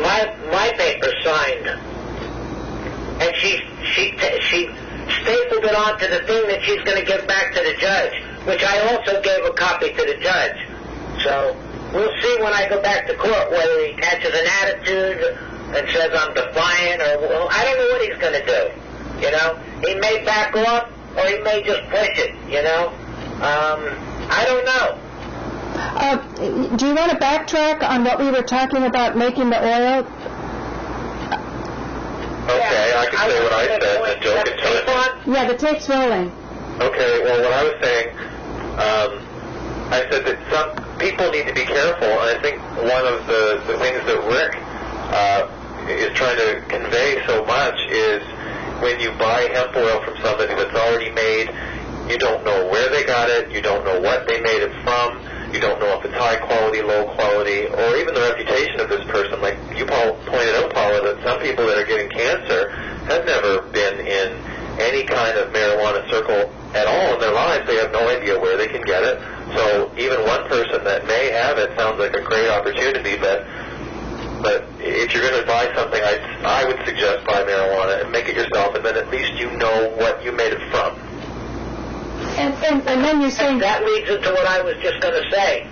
my paper signed, and she stapled it onto the thing that she's going to give back to the judge, which I also gave a copy to the judge. So we'll see when I go back to court whether he catches an attitude and says I'm defiant, or well, I don't know what he's going to do. You know, he may back off, or he may just push it. You know, I don't know. Do you want to backtrack on what we were talking about making the oil? Okay, I can say what I said, and Joe can tell it. Yeah, the tape's rolling. Okay, well, what I was saying, I said that some people need to be careful, and I think one of the things that Rick is trying to convey so much is when you buy hemp oil from somebody that's already made, you don't know where they got it, you don't know what they made it from, you don't know if it's high quality, low quality, or even the reputation of this person. Like you pointed out, Paula, that some people that are getting cancer have never been in any kind of marijuana circle at all in their lives. They have no idea where they can get it. So even one person that may have it sounds like a great opportunity, but if you're going to buy something, I would suggest buy marijuana and make it yourself, and then at least you know what you made it from. And then you're saying... That leads into what I was just going to say.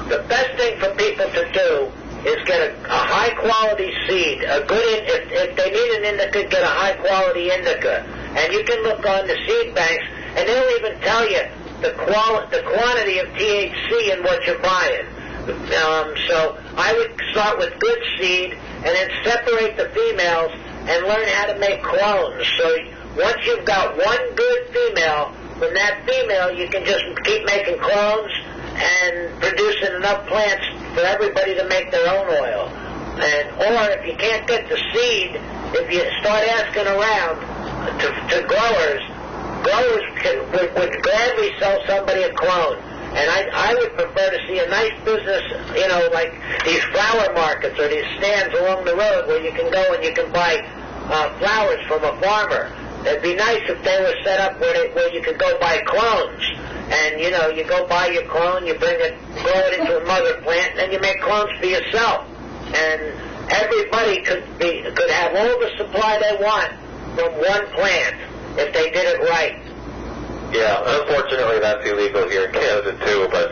The best thing for people to do is get a high-quality seed. If they need an indica, get a high-quality indica. And you can look on the seed banks, and they'll even tell you the quantity of THC in what you're buying. So I would start with good seed, and then separate the females and learn how to make clones. So once you've got one good female, from that female you can just keep making clones and producing enough plants for everybody to make their own oil. Or if you can't get the seed, if you start asking around to growers would gladly sell somebody a clone. And I would prefer to see a nice business, you know, like these flower markets or these stands along the road where you can go and you can buy flowers from a farmer. It'd be nice if they were set up where you could go buy clones. And, you know, you go buy your clone, you grow it into a mother plant, and then you make clones for yourself. And everybody could have all the supply they want from one plant if they did it right. Yeah, unfortunately that's illegal here in Canada too, but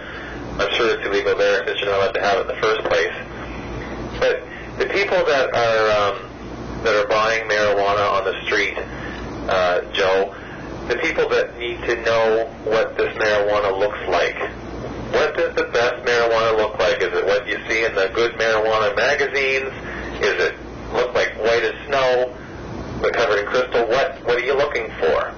I'm sure it's illegal there since you're not allowed to have it in the first place. But the people that are buying marijuana on the street, Joe, the people that need to know what this marijuana looks like. What does the best marijuana look like? Is it what you see in the good marijuana magazines? Is it look like white as snow, but covered in crystal? What are you looking for?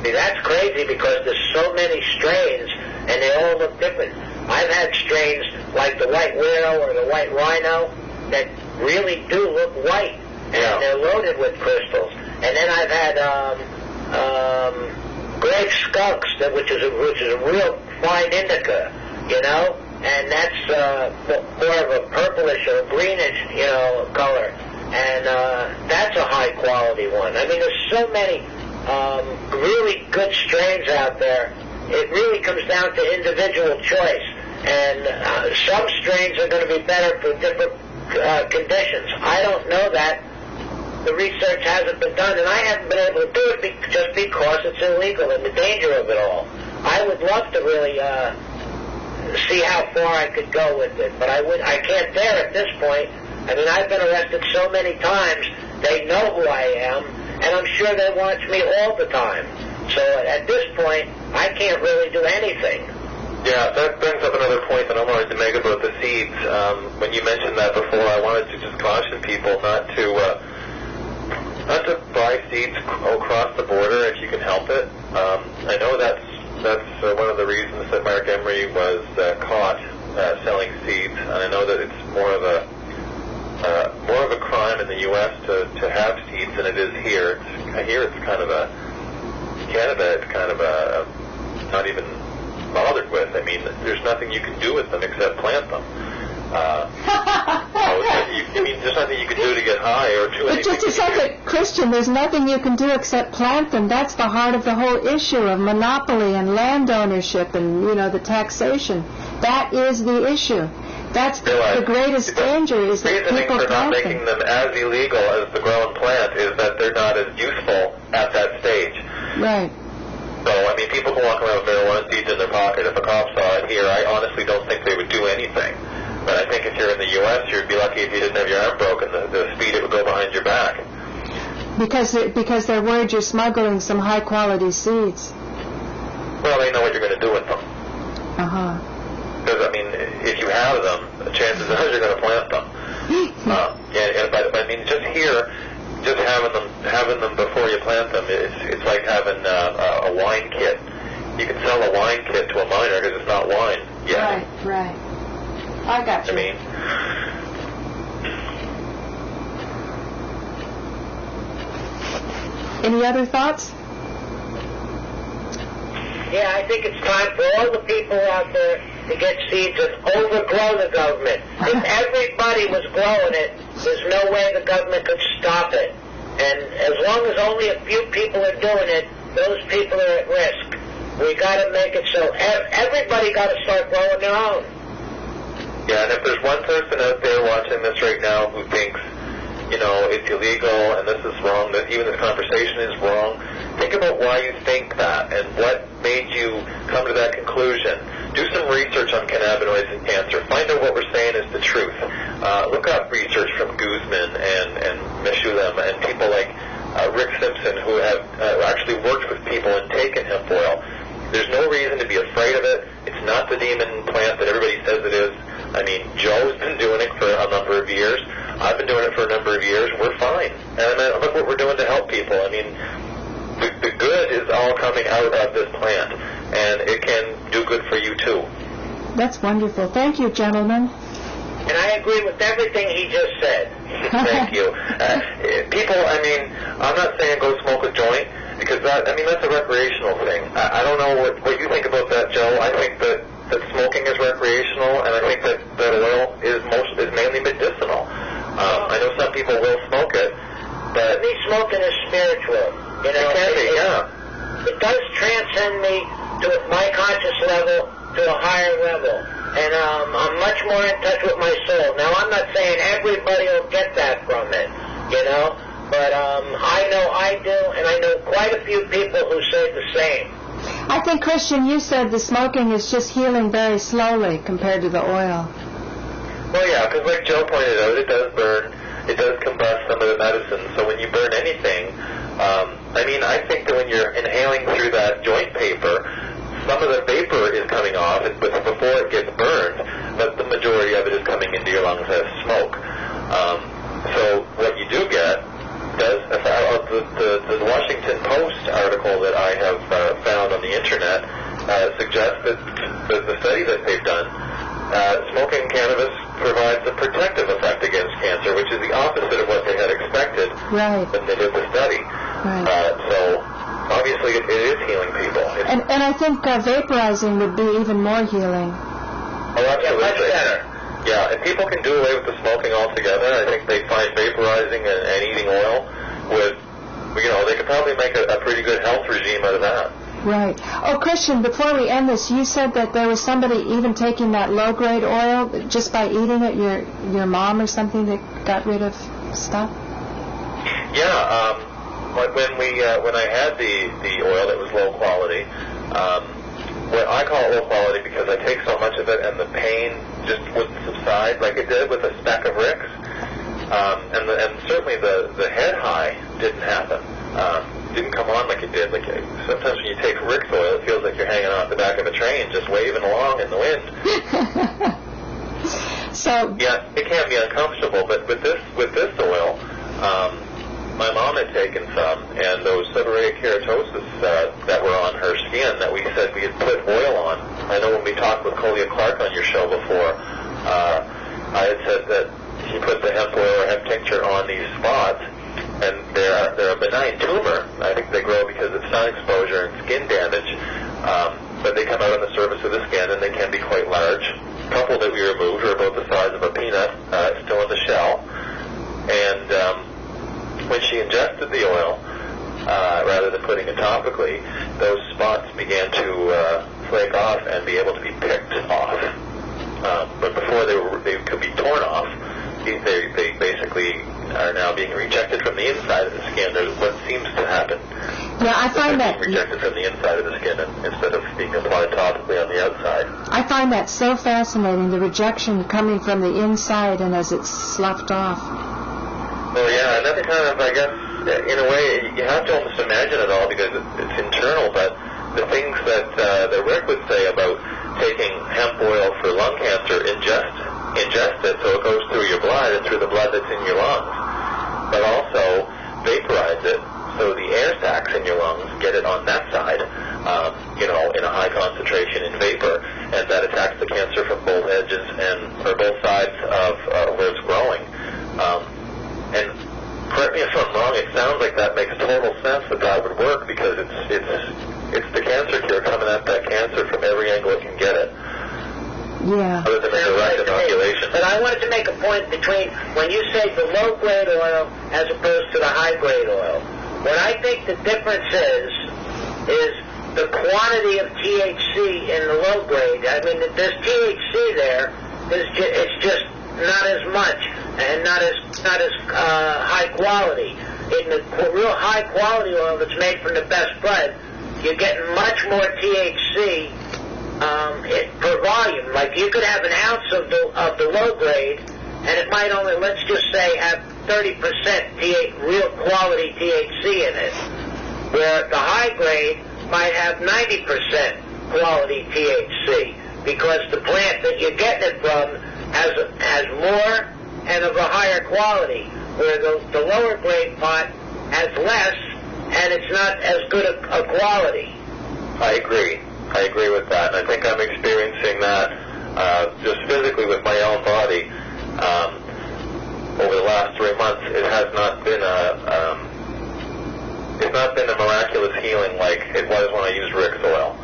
See, that's crazy because there's so many strains and they all look different. I've had strains like the white widow or the white rhino that really do look white, and they're loaded with crystals. And then I've had grape skunks, which is a real fine indica, you know, and that's more of a purplish or greenish, you know, color, and that's a high quality one. I mean, there's so many really good strains out there. It really comes down to individual choice, and some strains are going to be better for different conditions. I don't know that. The research hasn't been done, and I haven't been able to do it just because it's illegal and the danger of it all. I would love to really see how far I could go with it, but I can't dare at this point. I mean, I've been arrested so many times, they know who I am, and I'm sure they watch me all the time. So at this point, I can't really do anything. Yeah, that brings up another point that I wanted to make about the seeds. When you mentioned that before, I wanted to just caution people not to buy seeds across the border if you can help it. I know that's one of the reasons that Mark Emery was caught selling seeds, and I know that it's more of a crime in the U.S. to have seeds than it is here. Here it's kind of Canada, it's kind of not even bothered with. I mean, there's nothing you can do with them except plant them. There's nothing you can do to get high or do anything. But just a second, Christian, there's nothing you can do except plant them. That's the heart of the whole issue of monopoly and land ownership and, you know, the taxation. That is the issue. That's the greatest danger, is that reasoning people for not plant making them. them as illegal as the grown plant is that they're not as useful at that stage. Right. So, I mean, people can walk around with marijuana seeds in their pocket. If a cop saw it here, I honestly don't think they would do anything. But I think if you're in the U.S., you'd be lucky if you didn't have your arm broken, the speed it would go behind your back. Because they're worried you're smuggling some high-quality seeds. Well, they know what you're going to do with them. Uh-huh. Because, I mean, if you have them, the chances are you're going to plant them. But I mean, just here, just having them before you plant them, it's like having a wine kit. You can sell a wine kit to a minor because it's not wine yet. Right. I got you. I mean, any other thoughts? Yeah, I think it's time for all the people out there to get seeds and overgrow the government. If everybody was growing it, there's no way the government could stop it. And as long as only a few people are doing it, those people are at risk. We got to make it so everybody got to start growing their own. yeah, and if there's one person out there watching this right now who thinks, you know, it's illegal and this is wrong, that even this conversation is wrong, think about why you think that and what made you come to that conclusion. Do some research on cannabinoids and cancer. Find out what we're saying is the truth. Look up research from Guzman and Meshulam and people like Rick Simpson who have actually worked with people and taken hemp oil. There's no reason to be afraid of it. It's not the demon plant that everybody says it is. I mean, Joe's been doing it for a number of years. I've been doing it for a number of years. We're fine. And look what we're doing to help people. I mean, the good is all coming out of this plant, and it can do good for you too. That's wonderful. Thank you, gentlemen. And I agree with everything he just said. Thank you. People, I mean, I'm not saying go smoke a joint, because that's a recreational thing. I don't know what you think about that, Joe. I think that smoking is recreational, and I think that oil is mainly medicinal. I know some people will smoke it, but... To me, smoking is spiritual. You know, it can be, yeah. It does transcend me to my conscious level to a higher level. And I'm much more in touch with my soul. Now, I'm not saying everybody will get that from it, you know, but I know I do, and I know quite a few people who say the same. I think, Christian, you said the smoking is just healing very slowly compared to the oil. Well, yeah, because like Joe pointed out, it does burn, it does combust some of the medicine. So when you burn anything, I think that when you're inhaling through that joint paper, some of the vapor is coming off, but before it gets burned, but the majority of it is coming into your lungs as smoke. So what you do get does, the Washington Post article that I have found on the internet suggests that the study that they've done, smoking cannabis provides a protective effect against cancer, which is the opposite of what they had expected when they did the study. So obviously it is healing people. And I think vaporizing would be even more healing. Oh, absolutely. Yeah, much better. Yeah, if people can do away with the smoking altogether, I think they find vaporizing and eating oil would, they could probably make a pretty good health regime out of that. Right. Oh, Christian, before we end this, you said that there was somebody even taking that low-grade oil just by eating it, your mom or something that got rid of stuff? Yeah, when I had the oil that was low quality, I call it low quality because I take so much of it and the pain just wouldn't subside like it did with a speck of Rick's. And certainly the head high didn't happen. Didn't come on like it did. Like sometimes when you take Rick's oil, it feels like you're hanging off the back of a train, just waving along in the wind. So yeah, it can be uncomfortable. But with this oil, my mom had taken some, and those seborrheic keratosis that were on her skin that we said we had put oil on. I know when we talked with Colea Clark on your show before, I had said that she put the hemp oil or hemp tincture on these spots, and they're a benign tumor. I think they grow because of sun exposure and skin damage, but they come out on the surface of the skin, and they can be quite large. A couple that we removed are about the size of a peanut, still in the shell, and when she ingested the oil, rather than putting it topically, those spots began to flake off and be able to be picked off. But before they could be torn off, they basically are now being rejected from the inside of the skin. There's what seems to happen. Yeah, I find that being rejected from the inside of the skin instead of being applied topically on the outside. I find that so fascinating, the rejection coming from the inside and as it's sloughed off. Well, yeah, and that's kind of, I guess, in a way, you have to almost imagine it all because it's internal, but the things that Rick would say about taking hemp oil for lung cancer, ingest it so it goes through your blood and through the blood that's in your lungs, but also vaporize it so the air sacs in your lungs get it on that side, in a high concentration in vapor, and that attacks the cancer from both edges or both sides of where it's growing. And correct me if I'm wrong, it sounds like that makes total sense that would work because it's the cancer cure coming at that cancer from every angle it can get it. Yeah. Other than a direct inoculation. But I wanted to make a point between when you say the low-grade oil as opposed to the high-grade oil. What I think the difference is the quantity of THC in the low-grade. I mean, there's THC there. It's just not as much and not as high quality. In the real high-quality oil that's made from the best bud, you're getting much more THC per volume. Like you could have an ounce of the low grade, and it might only, let's just say, have 30% real quality THC in it, where the high grade might have 90% quality THC because the plant that you're getting it from has more and of a higher quality, where the lower grade pot has less and it's not as good a quality. I agree with that, and I think I'm experiencing that just physically with my own body. Over the last 3 months, it has not been a miraculous healing like it was when I used Rick's oil.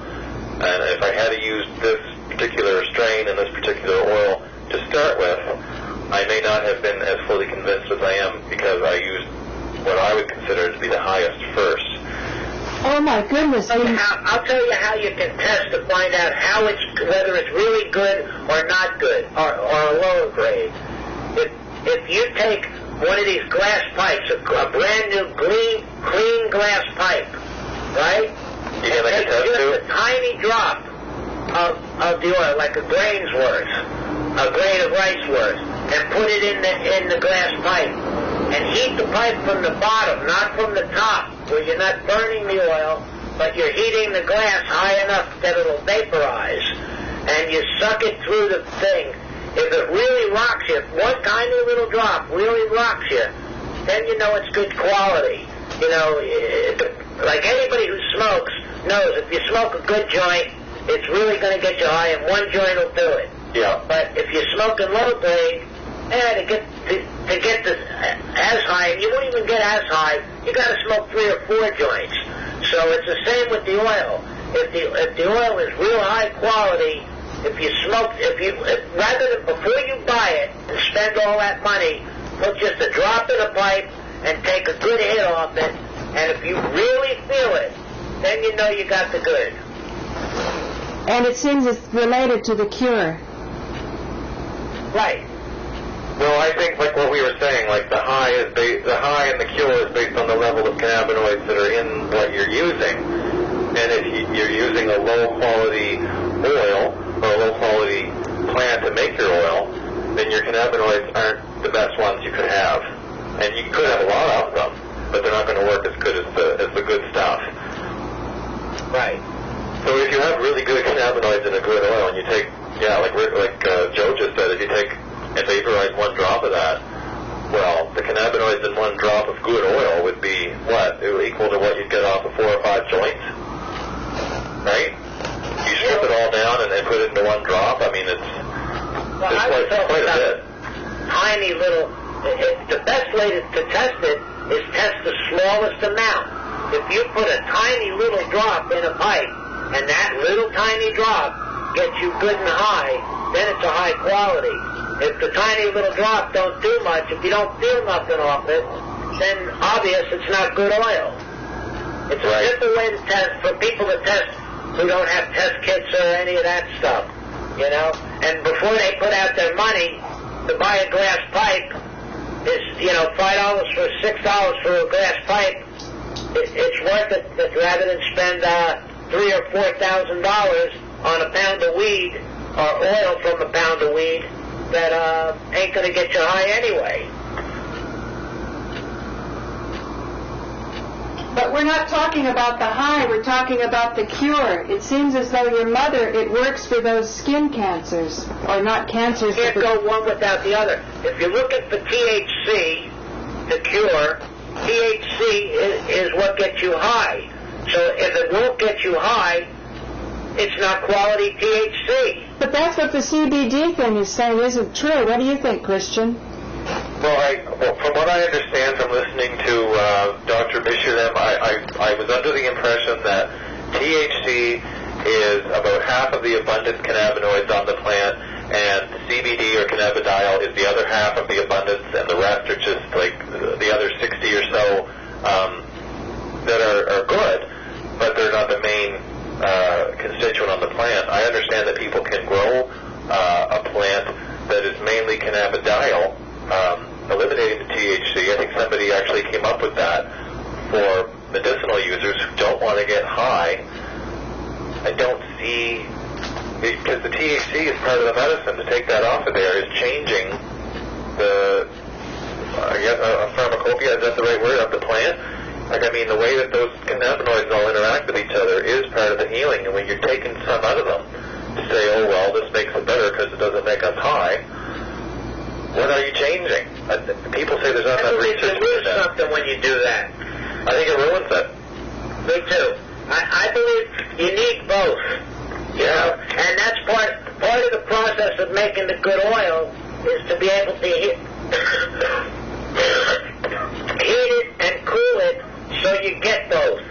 And if I had used this particular strain and this particular oil to start with, I may not have been as fully convinced as I am because I used what I would consider to be the highest first. Oh my goodness! I'll tell you how you can test to find out whether it's really good or not good, or a lower grade. If you take one of these glass pipes, a brand new clean glass pipe, right? You can make a test too? Just a tiny drop of the oil, like a grain's worth, a grain of rice worth, and put it in the glass pipe, and heat the pipe from the bottom, not from the top, where you're not burning the oil, but you're heating the glass high enough that it'll vaporize, and you suck it through the thing. If it really rocks you, if one tiny little drop really rocks you, then you know it's good quality. You know, like anybody who smokes knows if you smoke a good joint, it's really going to get you high, and one joint will do it. Yeah. But if you're smoking low grade, to get as high, you won't even get as high. You got to smoke 3 or 4 joints. So it's the same with the oil. If the oil is real high quality, rather than before you buy it and spend all that money, put just a drop in a pipe and take a good hit off it. And if you really feel it, then you know you got the good. And it seems it's related to the cure. Right. Well, I think like what we were saying, like the high and the cure is based on the level of cannabinoids that are in what you're using. And if you're using a low-quality oil or a low-quality plant to make your oil, then your cannabinoids aren't the best ones you could have. And you could have a lot of them, but they're not going to work as good as the good stuff. Right. So if you have really good cannabinoids in a good oil, and you take, like Joe just said, if you take and vaporize 1 drop of that, well, the cannabinoids in 1 drop of good oil would be what? It would equal to what you'd get off of 4 or 5 joints, right? You strip it all down and then put it into 1 drop. I mean, it's quite a bit. Tiny little. The best way to test it is test the smallest amount. If you put a tiny little drop in a pipe, and that little tiny drop gets you good and high, then it's a high quality. If the tiny little drop don't do much, if you don't feel nothing off it, then obvious it's not good oil. It's a simple way to test for people to test who don't have test kits or any of that stuff. you know. And before they put out their money to buy a glass pipe is, you know, $5 for $6 for a glass pipe. It's worth it rather than spend $3,000 or $4,000 on a pound of weed or oil from a pound of weed that ain't going to get you high anyway. But we're not talking about the high, we're talking about the cure. It seems as though your mother, it works for those skin cancers, or not cancers. You can't go one without the other. If you're looking for THC, the cure, THC is what gets you high. So if it won't get you high, it's not quality THC. But that's what the CBD thing is saying isn't true. What do you think, Christian? Well, from what I understand from listening to Dr. Mishulam, I was under the impression that THC is about half of the abundant cannabinoids on the plant, and CBD or cannabidiol is the other half of the abundance, and the rest are just like the other 60 or so that are good, but they're not the main constituent on the plant. I understand that people can grow a plant that is mainly cannabidiol, eliminating the THC. I think somebody actually came up with that for medicinal users who don't want to get high. I don't see, because the THC is part of the medicine. To take that off of there is changing the, I guess, a pharmacopoeia, is that the right word, of the plant? Like, I mean, the way that those cannabinoids all interact with each other is part of the healing, and when you're taking some out of them to say, oh, well, this makes it better because it doesn't make us high, what are you changing? People say there's not enough research. You lose something when you do that. I think it ruins it. Me too. I believe you need both. You know? And that's part of the process of making the good oil is to be able to heat it and cool it so you get both.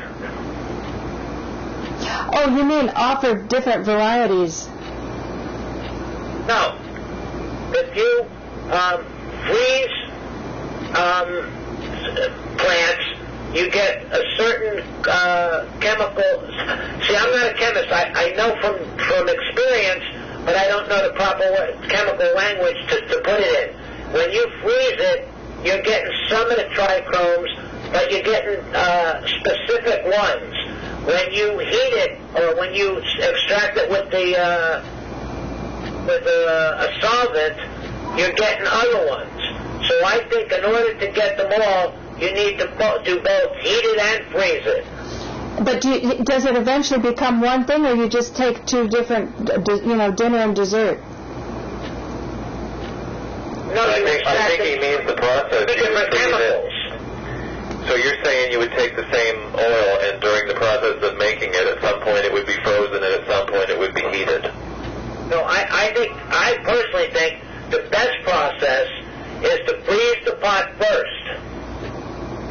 Oh, you mean offer different varieties? No. If you freeze plants, you get a certain chemical. See, I'm not a chemist. I know from experience, but I don't know the proper chemical language to put it in. When you freeze it, you're getting some of the trichromes, but you're getting specific ones. When you heat it, or when you extract it with a solvent, you're getting other ones. So I think in order to get them all, you need to do both, heat it and freeze it. But does it eventually become one thing, or you just take two different, dinner and dessert? No, I think he means the process. Different chemicals. So you're saying you would take the same oil, and during the process of making it, at some point it would be frozen, and at some point it would be heated. No, I personally think the best process is to freeze the pot first,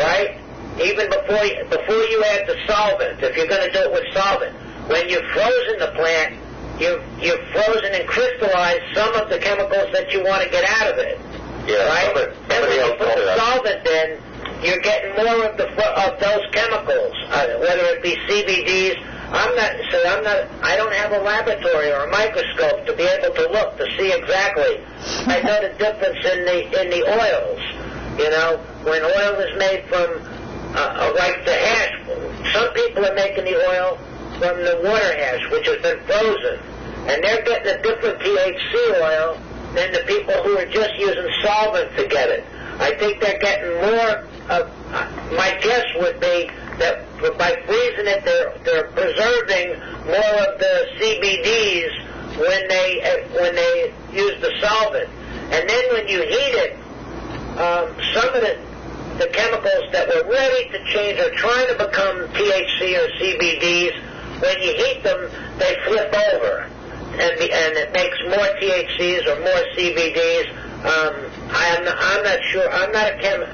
right? Even before you add the solvent, if you're going to do it with solvent. When you've frozen the plant, you've frozen and crystallized some of the chemicals that you want to get out of it, right? And when you put the solvent in, you're getting more of those chemicals, whether it be CBDs. I don't have a laboratory or a microscope to be able to look to see exactly. I know the difference in the oils. You know, when oil is made from like the hash, some people are making the oil from the water hash, which has been frozen, and they're getting a different THC oil than the people who are just using solvent to get it. I think they're getting more. My guess would be that by freezing it, they're preserving more of the CBDs when they use the solvent. And then when you heat it, some of the chemicals that were ready to change or trying to become THC or CBDs, when you heat them, they flip over, and it makes more THCs or more CBDs. I'm not sure. I'm not a chemist.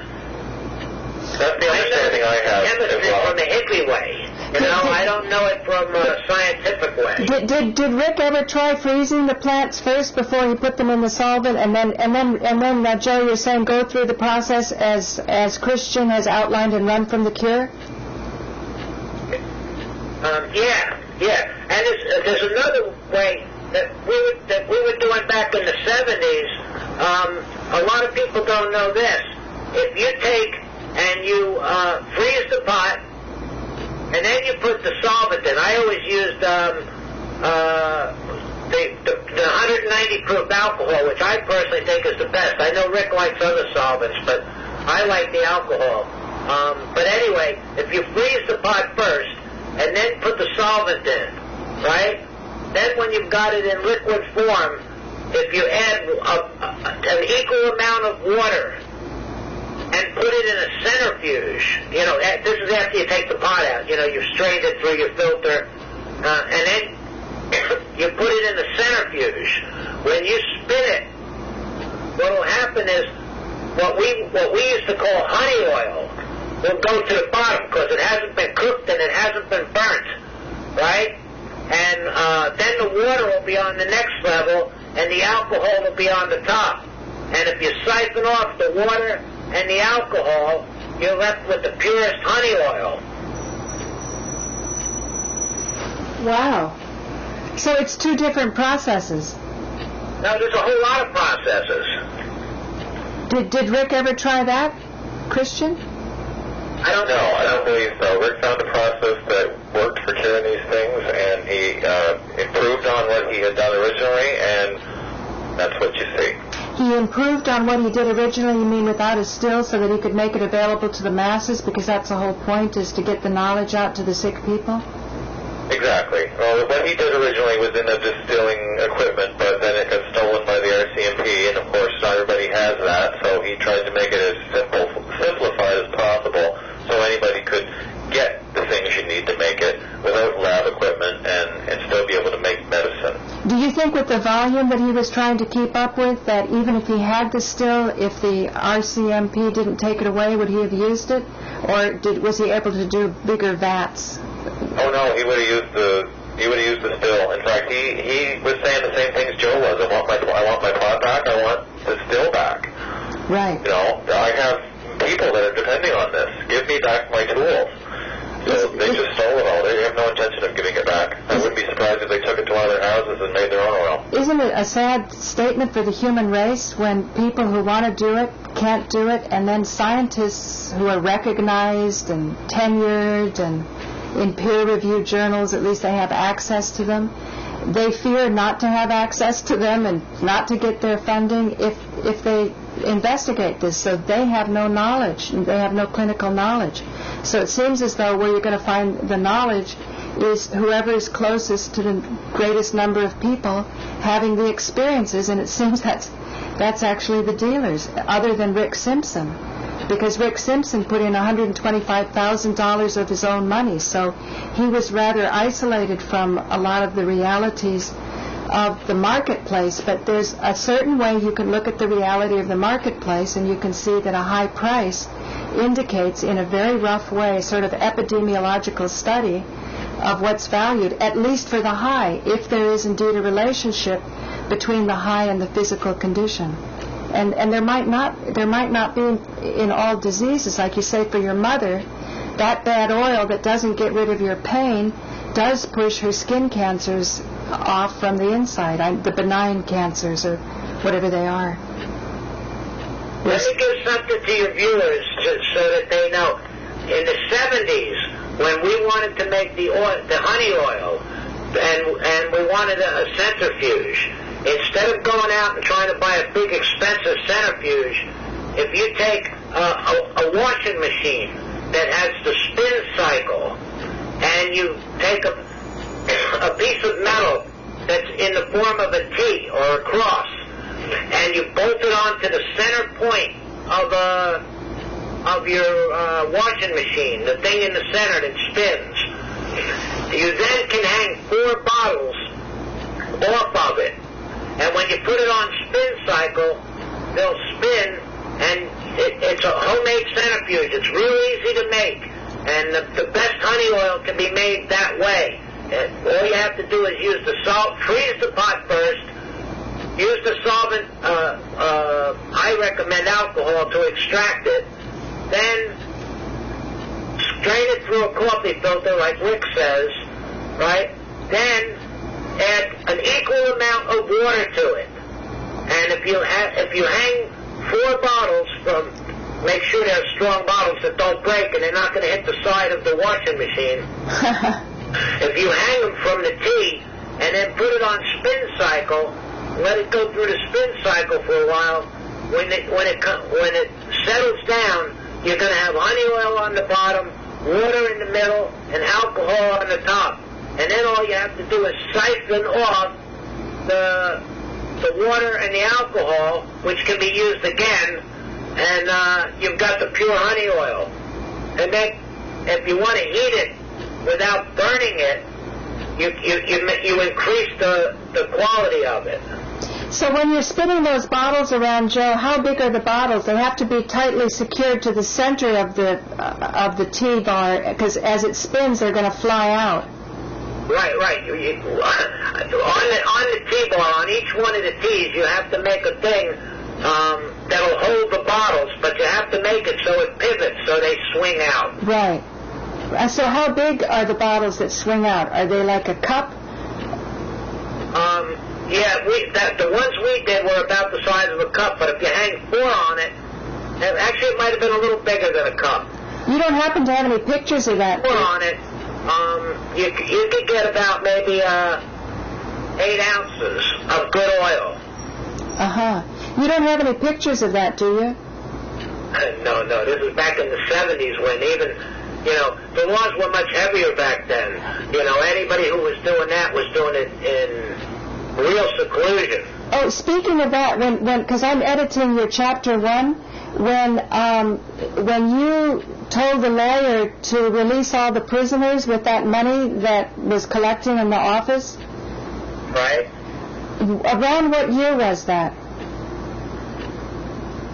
That's the understanding I have. Chemistry from the hippie way. You know, I don't know it from a scientific way. Did Rick ever try freezing the plants first before he put them in the solvent, and then Joe, you're saying go through the process as Christian has outlined and run from the cure? Yeah. And there's another way that we were doing back in the 70s, a lot of people don't know this. If you take and you freeze the pot, and then you put the solvent in. I always used the 190 proof alcohol, which I personally think is the best. I know Rick likes other solvents, but I like the alcohol. But anyway, if you freeze the pot first and then put the solvent in, right? Then when you've got it in liquid form, if you add an equal amount of water and put it in a centrifuge, this is after you take the pot out, you've strained it through your filter, and then you put it in the centrifuge. When you spin it, what will happen is what we used to call honey oil will go to the bottom because it hasn't been cooked and it hasn't been burnt, right? And then the water will be on the next level and the alcohol will be on the top. And if you siphon off the water and the alcohol, you're left with the purest honey oil. Wow. So it's two different processes. No, there's a whole lot of processes. Did Rick ever try that, Christian? I don't believe so. Rick found a process that worked for curing these things, and he improved on what he had done originally, and that's what you see. He improved on what he did originally, you mean without a still, so that he could make it available to the masses, because that's the whole point, is to get the knowledge out to the sick people? Exactly. Well, what he did originally was in the distilling equipment, but then it got stolen by the RCMP, and of course not everybody has that, so he tried to make it as simplified as possible so anybody could get the things you need to make it without lab equipment and still be able to make medicine. Do you think with the volume that he was trying to keep up with, that even if he had the still, if the RCMP didn't take it away, would he have used it? Or was he able to do bigger vats? Oh no, he would have used the still. In fact, he was saying the same things Joe was. I want my pot back. I want the still back. Right. I have people that are depending on this. Give me back my tools. So they just stole it all. They have no intention of giving it back. I wouldn't be surprised if they took it to one of their houses and made their own oil. Isn't it a sad statement for the human race when people who want to do it can't do it, and then scientists who are recognized and tenured and in peer-reviewed journals, at least they have access to them, they fear not to have access to them and not to get their funding if they investigate this, so they have no knowledge, and they have no clinical knowledge. So it seems as though where you're going to find the knowledge is whoever is closest to the greatest number of people having the experiences, and it seems that's actually the dealers, other than Rick Simpson, because Rick Simpson put in $125,000 of his own money, so he was rather isolated from a lot of the realities of the marketplace. But there's a certain way you can look at the reality of the marketplace, and you can see that a high price indicates in a very rough way, sort of epidemiological study of what's valued, at least for the high, if there is indeed a relationship between the high and the physical condition. And there might not be in all diseases, like you say for your mother, that bad oil that doesn't get rid of your pain does push her skin cancers off from the inside, the benign cancers or whatever they are. Let me give something to your viewers so that they know. In the 70s, when we wanted to make the honey oil, and we wanted a centrifuge, instead of going out and trying to buy a big expensive centrifuge, if you take a washing machine that has the spin cycle, and you take a piece of metal that's in the form of a T or a cross, and you bolt it onto the center point of your washing machine, the thing in the center that spins, you then can hang 4 bottles off of it. And when you put it on spin cycle, they'll spin, and it's a homemade centrifuge. It's real easy to make, and the best honey oil can be made that way. All you have to do is use the salt, freeze the pot first, use the solvent, I recommend alcohol to extract it, then strain it through a coffee filter like Rick says, right? Then add an equal amount of water to it. And if you hang 4 bottles from, make sure they're strong bottles that don't break and they're not going to hit the side of the washing machine. If you hang them from the tee and then put it on spin cycle, let it go through the spin cycle for a while, when it settles down, you're going to have honey oil on the bottom, water in the middle, and alcohol on the top. And then all you have to do is siphon off the water and the alcohol, which can be used again, and you've got the pure honey oil. And then, if you want to heat it without burning it, you increase the quality of it. So when you're spinning those bottles around, Joe, how big are the bottles? They have to be tightly secured to the center of the tea bar, because as it spins, they're going to fly out. Right. On the tea bar, on each one of the teas, you have to make a thing that'll hold the bottles, but you have to make it so it pivots, so they swing out. Right. So how big are the bottles that swing out? Are they like a cup? Yeah, the ones we did were about the size of a cup, but if you hang 4 on it, actually it might have been a little bigger than a cup. You don't happen to have any pictures of that? 4 on it, you could get about maybe 8 ounces of good oil. Uh-huh. You don't have any pictures of that, do you? No, this was back in the 70s when even, the laws were much heavier back then. Anybody who was doing that was doing it in real seclusion. Oh, speaking of that, because I'm editing your chapter 1, when you told the lawyer to release all the prisoners with that money that was collecting in the office? Right. Around what year was that?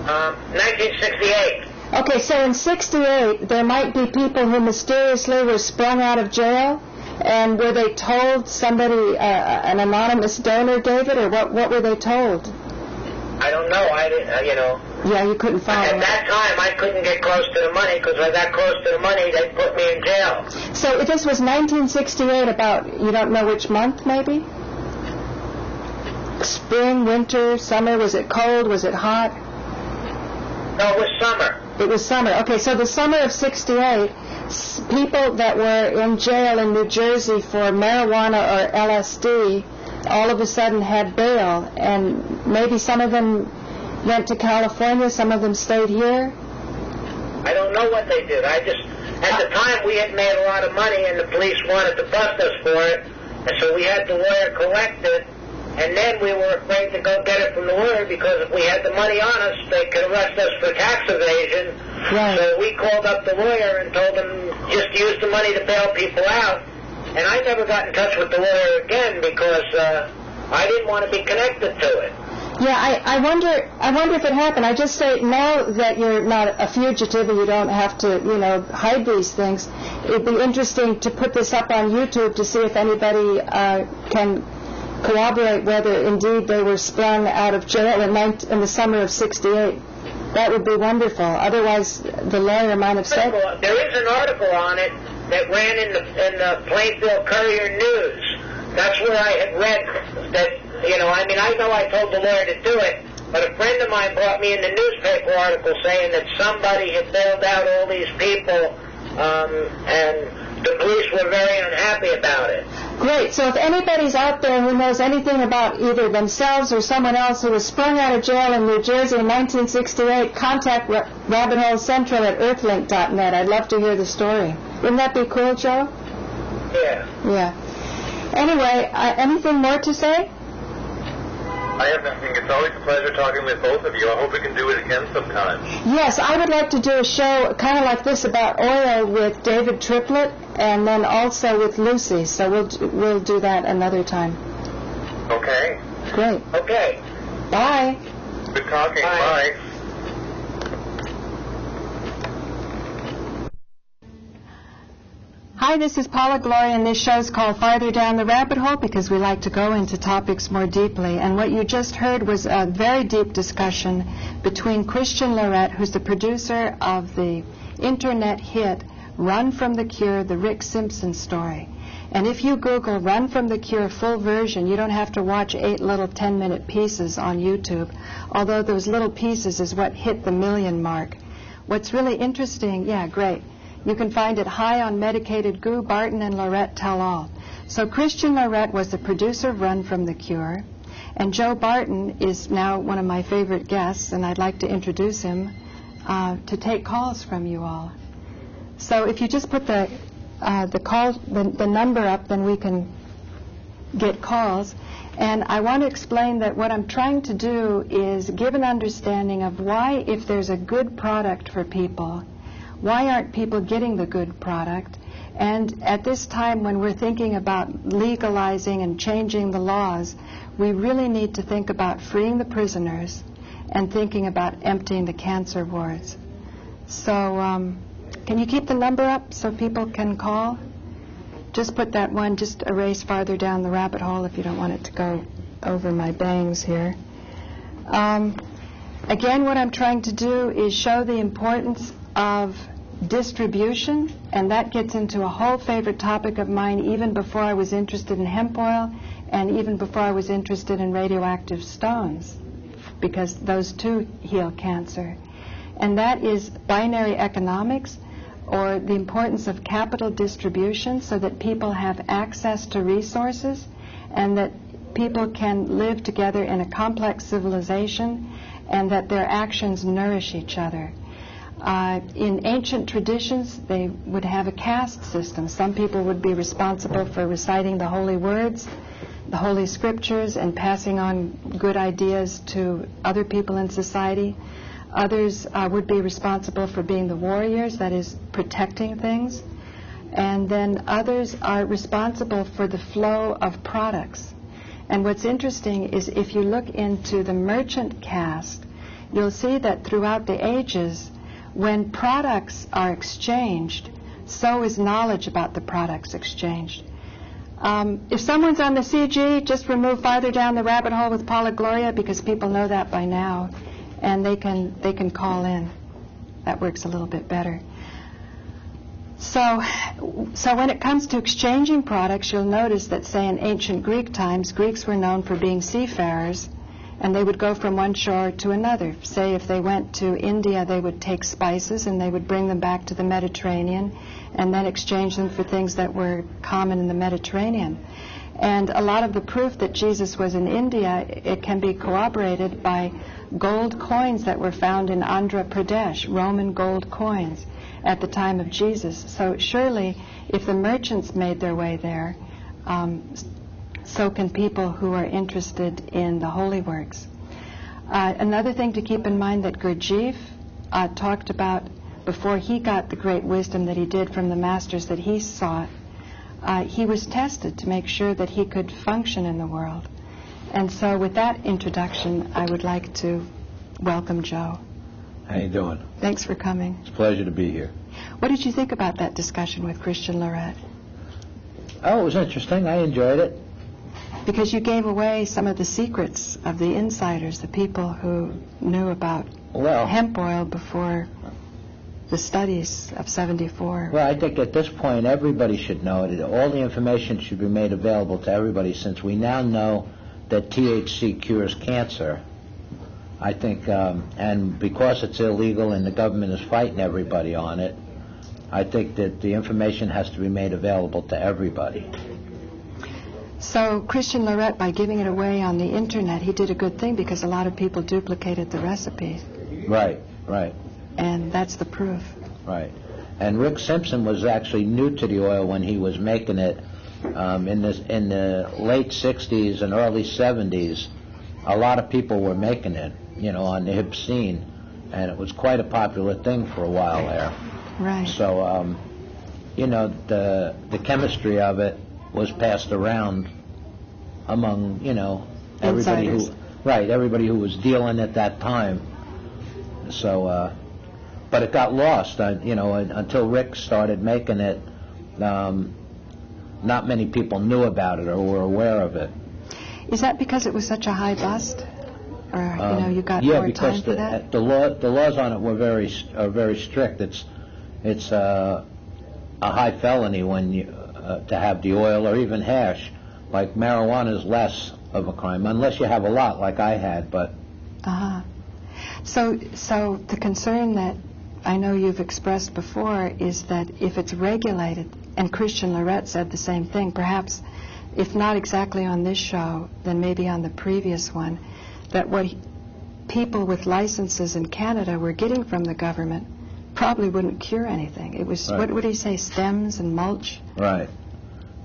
1968. Okay, so in 68, there might be people who mysteriously were sprung out of jail, and were they told somebody, an anonymous donor gave it, or what were they told? I don't know. I didn't, Yeah, you couldn't follow. At that time, I couldn't get close to the money, because when I got close to the money, they put me in jail. So this was 1968, about, you don't know which month, maybe? Spring, winter, summer? Was it cold? Was it hot? No, it was summer. It was summer. Okay, so the summer of 68, people that were in jail in New Jersey for marijuana or LSD all of a sudden had bail, and maybe some of them went to California, some of them stayed here? I don't know what they did. At the time, we had made a lot of money, and the police wanted to bust us for it, and so we had the lawyer collect it, and then we were afraid to go get it from the lawyer, because if we had the money on us, they could arrest us for tax evasion. Right. So we called up the lawyer and told him just use the money to bail people out. And I never got in touch with the lawyer again, because I didn't want to be connected to it. Yeah, I wonder if it happened. I just say, now that you're not a fugitive and you don't have to, hide these things, it'd be interesting to put this up on YouTube to see if anybody can corroborate whether indeed they were sprung out of jail in the summer of 68. That would be wonderful. Otherwise, the lawyer might have said... There is an article on it that ran in the Plainfield Courier News. That's where I had read that, I know I told the lawyer to do it, but a friend of mine brought me in the newspaper article saying that somebody had bailed out all these people, and the police were very unhappy about it. Great. So if anybody's out there who knows anything about either themselves or someone else who was sprung out of jail in New Jersey in 1968, contact Rabbit Hole Central at earthlink.net. I'd love to hear the story. Wouldn't that be cool, Joe? Yeah. Yeah. Anyway, anything more to say? I have nothing. It's always a pleasure talking with both of you. I hope we can do it again sometime. Yes, I would like to do a show kind of like this about oil with David Triplett, and then also with Lucy. So we'll do that another time. Okay. Great. Okay. Bye. Good talking. Bye. Bye. Hi, this is Paula Gloria, and this show is called Farther Down the Rabbit Hole because we like to go into topics more deeply. And what you just heard was a very deep discussion between Christian Laurette, who's the producer of the internet hit Run from the Cure, the Rick Simpson story. And if you Google Run from the Cure full version, you don't have to watch 8 little 10-minute pieces on YouTube, although those little pieces is what hit the 1 million mark. What's really interesting, yeah, great. You can find it high on Medicated Goo, Barton and Laurette tell all. So Christian Laurette was the producer of Run from the Cure, and Joe Barton is now one of my favorite guests, and I'd like to introduce him to take calls from you all. So if you just put the number up, then we can get calls. And I want to explain that what I'm trying to do is give an understanding of why, if there's a good product for people, why aren't people getting the good product? And at this time when we're thinking about legalizing and changing the laws, we really need to think about freeing the prisoners and thinking about emptying the cancer wards. So can you keep the number up so people can call? Just put that one, just erase farther down the rabbit hole if you don't want it to go over my bangs here. Again, what I'm trying to do is show the importance of distribution, and that gets into a whole favorite topic of mine even before I was interested in hemp oil and even before I was interested in radioactive stones, because those too heal cancer. And that is binary economics, or the importance of capital distribution so that people have access to resources and that people can live together in a complex civilization and that their actions nourish each other. In ancient traditions, they would have a caste system. Some people would be responsible for reciting the holy words, the holy scriptures, and passing on good ideas to other people in society. Others would be responsible for being the warriors, that is, protecting things. And then others are responsible for the flow of products. And what's interesting is if you look into the merchant caste, you'll see that throughout the ages, when products are exchanged, so is knowledge about the products exchanged. If someone's on the CG, just remove farther down the rabbit hole with Paula Gloria, because people know that by now, and they can call in. That works a little bit better. So when it comes to exchanging products, you'll notice that, say, in ancient Greek times, Greeks were known for being seafarers, and they would go from one shore to another. Say if they went to India, they would take spices and they would bring them back to the Mediterranean and then exchange them for things that were common in the Mediterranean. And a lot of the proof that Jesus was in India, it can be corroborated by gold coins that were found in Andhra Pradesh, Roman gold coins at the time of Jesus. So surely, if the merchants made their way there, so can people who are interested in the holy works. Another thing to keep in mind that Gurdjieff talked about before he got the great wisdom that he did from the masters that he sought, he was tested to make sure that he could function in the world. And so with that introduction, I would like to welcome Joe. How you doing? Thanks for coming. It's a pleasure to be here. What did you think about that discussion with Christian Laurette? Oh, it was interesting. I enjoyed it. Because you gave away some of the secrets of the insiders, the people who knew about hemp oil before the studies of 74. Well, I think at this point everybody should know it. All the information should be made available to everybody, since we now know that THC cures cancer. I think, and because it's illegal and the government is fighting everybody on it, I think that the information has to be made available to everybody. So Christian Laurette, by giving it away on the internet, he did a good thing, because a lot of people duplicated the recipes. Right, right. And that's the proof. Right. And Rick Simpson was actually new to the oil when he was making it. In the late 60s and early 70s, a lot of people were making it, on the hip scene, and it was quite a popular thing for a while there. Right. So, the chemistry of it was passed around among, everybody insiders. Everybody who was dealing at that time. So, but it got lost, until Rick started making it. Not many people knew about it or were aware of it. Is that because it was such a high bust? Or, you got more time for that? The laws on it were very strict. It's a high felony when you to have the oil or even hash. Like marijuana is less of a crime unless you have a lot, like I had. But so the concern that I know you've expressed before is that if it's regulated, and Christian Laurette said the same thing, perhaps if not exactly on this show, then maybe on the previous one, that what people with licenses in Canada were getting from the government probably wouldn't cure anything. It was, right. What would he say, stems and mulch? Right.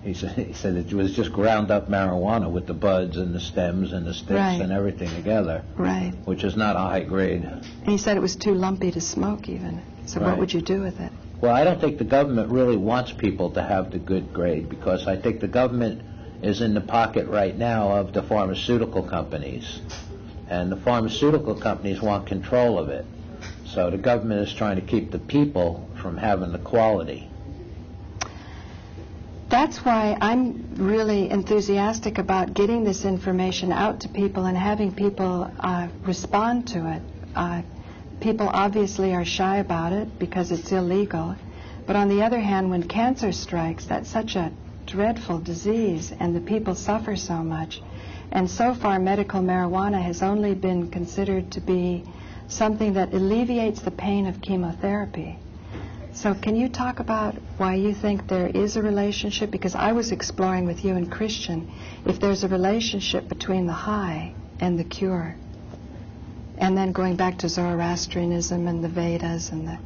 He said it was just ground up marijuana with the buds and the stems and the sticks right. and everything together. Right. Which is not a high grade. And he said it was too lumpy to smoke even. So right. What would you do with it? Well, I don't think the government really wants people to have the good grade, because I think the government is in the pocket right now of the pharmaceutical companies. And the pharmaceutical companies want control of it. So the government is trying to keep the people from having the quality. That's why I'm really enthusiastic about getting this information out to people and having people respond to it. People obviously are shy about it because it's illegal. But on the other hand, when cancer strikes, that's such a dreadful disease and the people suffer so much. And so far, medical marijuana has only been considered to be something that alleviates the pain of chemotherapy. So can you talk about why you think there is a relationship? Because I was exploring with you and Christian if there's a relationship between the high and the cure. And then going back to Zoroastrianism and the Vedas and the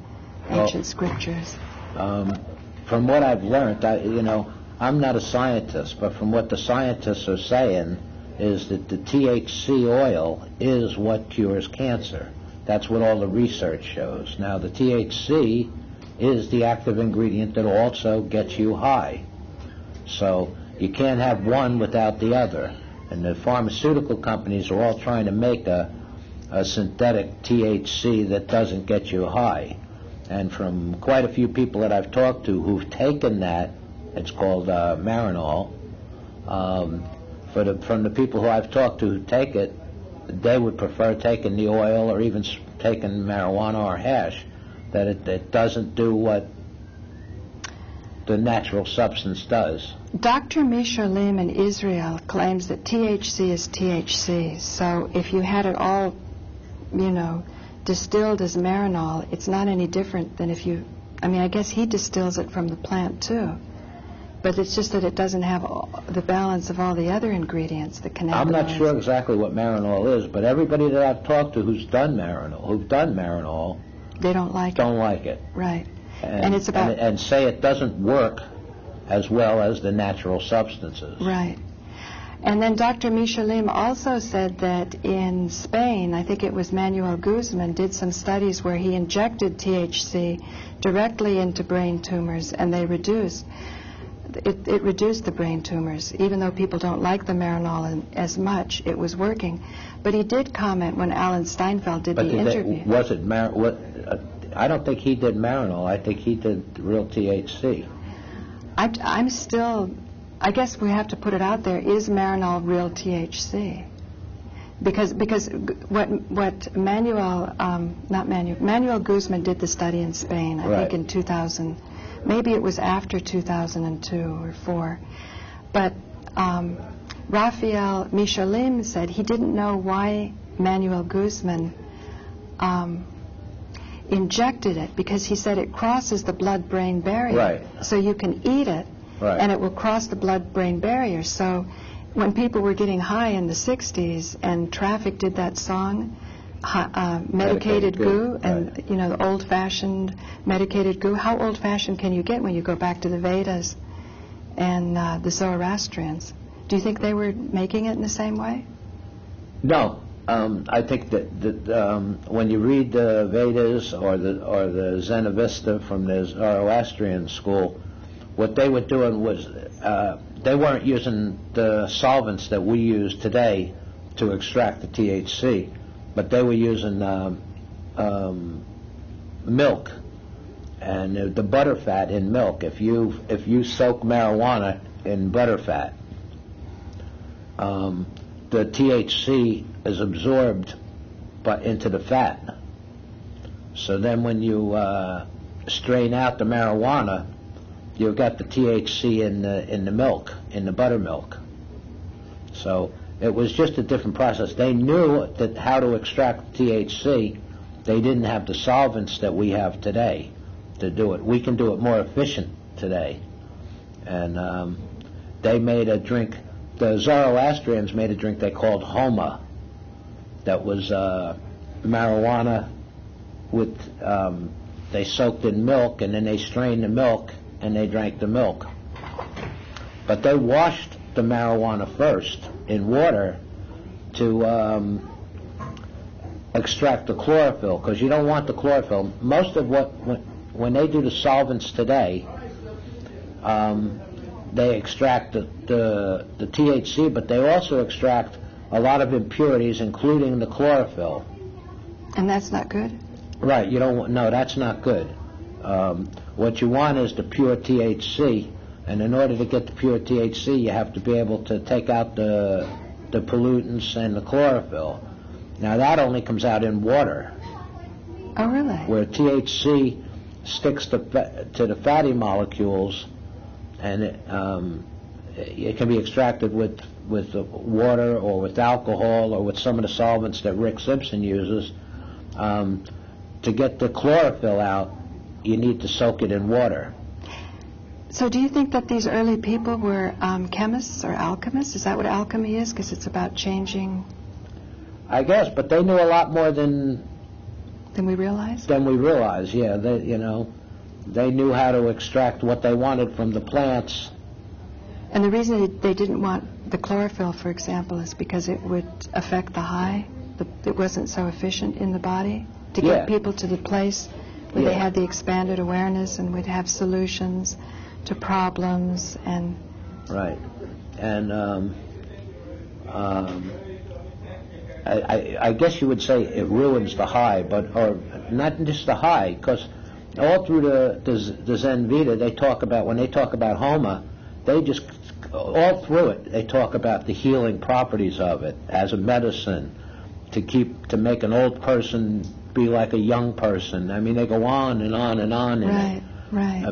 ancient scriptures. From what I've learned, I'm not a scientist, but from what the scientists are saying is that the THC oil is what cures cancer. That's what all the research shows. Now, the THC is the active ingredient that also gets you high. So you can't have one without the other. And the pharmaceutical companies are all trying to make a synthetic THC that doesn't get you high. And from quite a few people that I've talked to who've taken that, it's called Marinol, from the people who I've talked to who take it, they would prefer taking the oil or even taking marijuana or hash, that it doesn't do what the natural substance does. Dr. Mishalim in Israel claims that THC is THC. So if you had it all, distilled as Marinol, it's not any different than if you, I guess he distills it from the plant too. But it's just that it doesn't have the balance of all the other ingredients, the cannabinoids. I'm not sure exactly what Marinol is, but everybody that I've talked to who've done Marinol, they don't like it. Right. And it's about... And say it doesn't work as well as the natural substances. Right. And then Dr. Mishalim also said that in Spain, I think it was Manuel Guzman, did some studies where he injected THC directly into brain tumors, and they reduced. It reduced the brain tumors. Even though people don't like the Marinol as much, it was working. But he did comment when Alan Steinfeld did the interview. I don't think he did Marinol. I think he did real THC. I guess we have to put it out there, is Marinol real THC? Because what Manuel Guzman did the study in Spain, I think in 2000, maybe it was after 2002 or 4. But Rafael Mishalim said he didn't know why Manuel Guzman injected it, because he said it crosses the blood-brain barrier. Right. So you can eat it, right, and it will cross the blood-brain barrier. So when people were getting high in the 60s, and Traffic did that song, Medicated Goo, and right, the old-fashioned Medicated Goo, how old-fashioned can you get when you go back to the Vedas and the Zoroastrians? Do you think they were making it in the same way? No. I think that when you read the Vedas or the Zenavista from the Zoroastrian school, what they were doing was they weren't using the solvents that we use today to extract the THC, but they were using milk and the butterfat in milk. If you soak marijuana in butterfat, the THC is absorbed into the fat. So then when you strain out the marijuana, you've got the THC in the milk, in the buttermilk. So it was just a different process. They knew that how to extract THC. They didn't have the solvents that we have today to do it. We can do it more efficient today. And they made a drink, the Zoroastrians made a drink they called Homa, that was marijuana with, they soaked in milk, and then they strained the milk and they drank the milk. But they washed the marijuana first in water to extract the chlorophyll, because you don't want the chlorophyll. Most of when they do the solvents today, they extract the THC, but they also extract a lot of impurities, including the chlorophyll. And that's not good? Right, you don't want, no, that's not good. What you want is the pure THC, and in order to get the pure THC, you have to be able to take out the pollutants and the chlorophyll. Now that only comes out in water. Oh, really? Where THC sticks to the fatty molecules, and it can be extracted with water or with alcohol or with some of the solvents that Rick Simpson uses. To get the chlorophyll out, you need to soak it in water. So do you think that these early people were chemists or alchemists? Is that what alchemy is? Because it's about changing... I guess, but they knew a lot more than we realize? Than we realize, yeah. They knew how to extract what they wanted from the plants. And the reason they didn't want the chlorophyll, for example, is because it would affect the high? It wasn't so efficient in the body? To get people to the place where they had the expanded awareness and would have solutions to problems and... Right. And I guess you would say it ruins the high, or not just the high, because all through the Zen Veda, they talk about, when they talk about Homa, they just, all through it, they talk about the healing properties of it as a medicine to make an old person be like a young person. I mean, they go on and on and on. Right.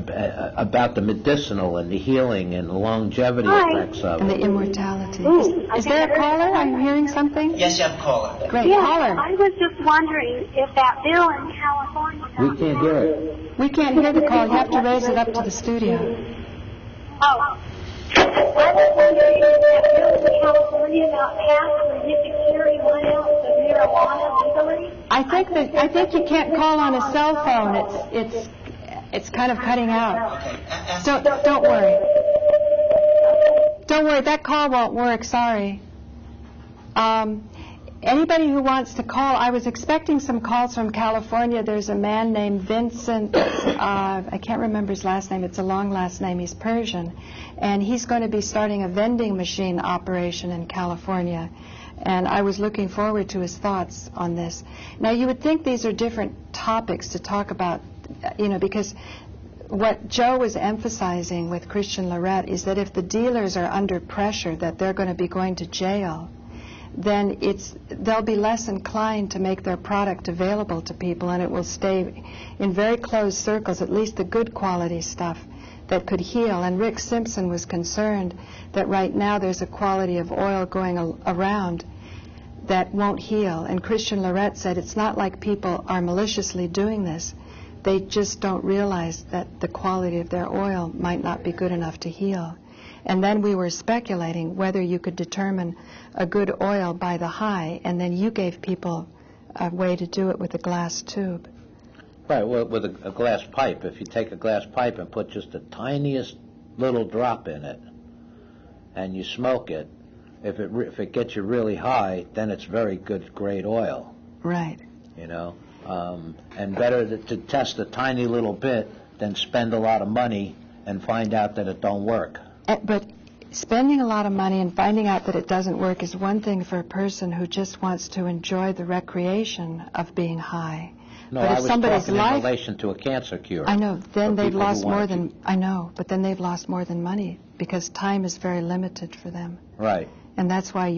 About the medicinal and the healing and the longevity effects of it. And the immortality. Is there a caller? I'm hearing something? Yes, you have a caller. Great, yeah, caller. I was just wondering if that bill in California... We can't hear it. We can't hear the call. You have to raise it up to the studio. Oh. I was wondering if that bill in California got passed where you could carry 1 ounce of marijuana legally. I think you can't call on a cell phone. It's kind of cutting out. Okay. Don't worry. Don't worry, that call won't work, sorry. Anybody who wants to call, I was expecting some calls from California. There's a man named Vincent, I can't remember his last name, it's a long last name, he's Persian, and he's going to be starting a vending machine operation in California. And I was looking forward to his thoughts on this. Now, you would think these are different topics to talk about, because what Joe was emphasizing with Christian Laurette is that if the dealers are under pressure that they're going to be going to jail, then they'll be less inclined to make their product available to people, and it will stay in very closed circles, at least the good quality stuff that could heal. And Rick Simpson was concerned that right now there's a quality of oil going around that won't heal. And Christian Laurette said it's not like people are maliciously doing this. They just don't realize that the quality of their oil might not be good enough to heal. And then we were speculating whether you could determine a good oil by the high, and then you gave people a way to do it with a glass tube. Right, well, with a glass pipe. If you take a glass pipe and put just the tiniest little drop in it, and you smoke it, if it gets you really high, then it's very good, great oil. Right. And better to test a tiny little bit than spend a lot of money and find out that it don't work. But spending a lot of money and finding out that it doesn't work is one thing for a person who just wants to enjoy the recreation of being high. No, but if I was somebody's talking life, in relation to a cancer cure. I know. Then they've lost more to. than I know. But then they've lost more than money because time is very limited for them. Right. And that's why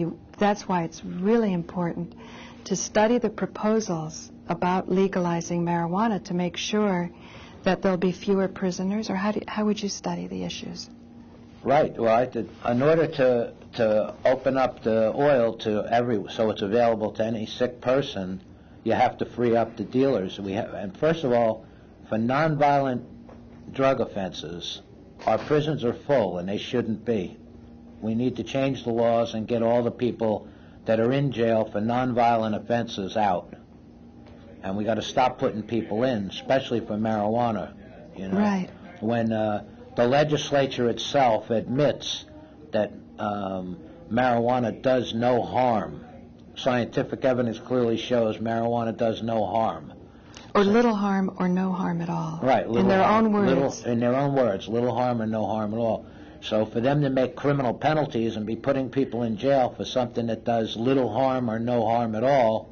it's really important to study the proposals about legalizing marijuana to make sure that there'll be fewer prisoners, or how would you study the issues? Right. Well, in order to open up the oil to so it's available to any sick person, you have to free up the dealers. And first of all, for nonviolent drug offenses, our prisons are full, and they shouldn't be. We need to change the laws and get all the people that are in jail for nonviolent offenses out. And we got to stop putting people in, especially for marijuana. You know, right? When the legislature itself admits that marijuana does no harm, scientific evidence clearly shows marijuana does no harm. Or little harm or no harm at all. Right. In their own words. In their own words, little harm or no harm at all. So for them to make criminal penalties and be putting people in jail for something that does little harm or no harm at all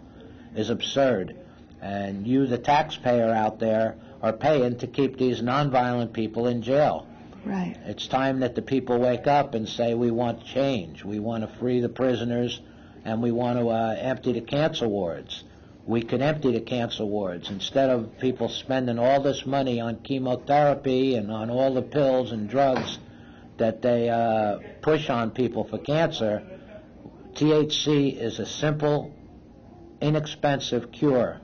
is absurd. And you, the taxpayer out there, are paying to keep these nonviolent people in jail. Right. It's time that the people wake up and say, we want change. We want to free the prisoners, and we want to empty the cancer wards. We could empty the cancer wards instead of people spending all this money on chemotherapy and on all the pills and drugs that they push on people for cancer. THC is a simple, inexpensive cure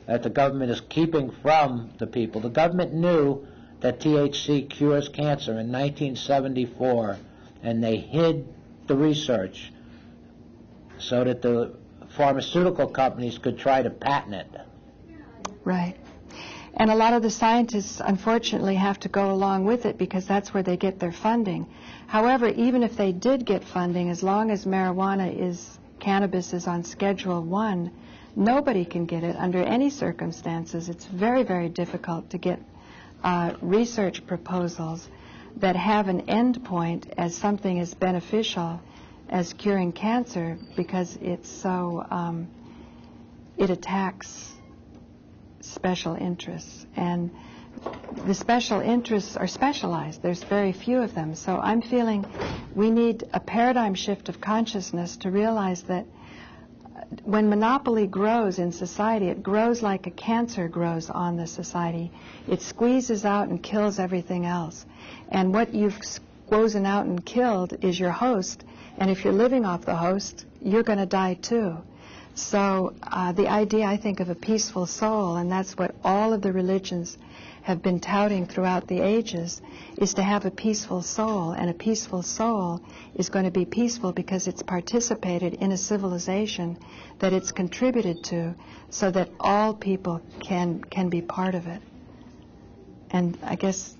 that the government is keeping from the people. The government knew that THC cures cancer in 1974, and they hid the research so that the pharmaceutical companies could try to patent it. Right. And a lot of the scientists, unfortunately, have to go along with it because that's where they get their funding. However, even if they did get funding, as long as cannabis is on Schedule 1, nobody can get it under any circumstances. It's very, very difficult to get research proposals that have an end point as something as beneficial as curing cancer, because it's so, it attacks special interests. And the special interests are specialized. There's very few of them. So I'm feeling we need a paradigm shift of consciousness to realize that when monopoly grows in society, it grows like a cancer grows on the society. It squeezes out and kills everything else. And what you've squeezed out and killed is your host. And if you're living off the host, you're going to die too. So the idea, I think, of a peaceful soul, and that's what all of the religions have been touting throughout the ages, is to have a peaceful soul. And a peaceful soul is going to be peaceful because it's participated in a civilization that it's contributed to, so that all people can be part of it. And I guess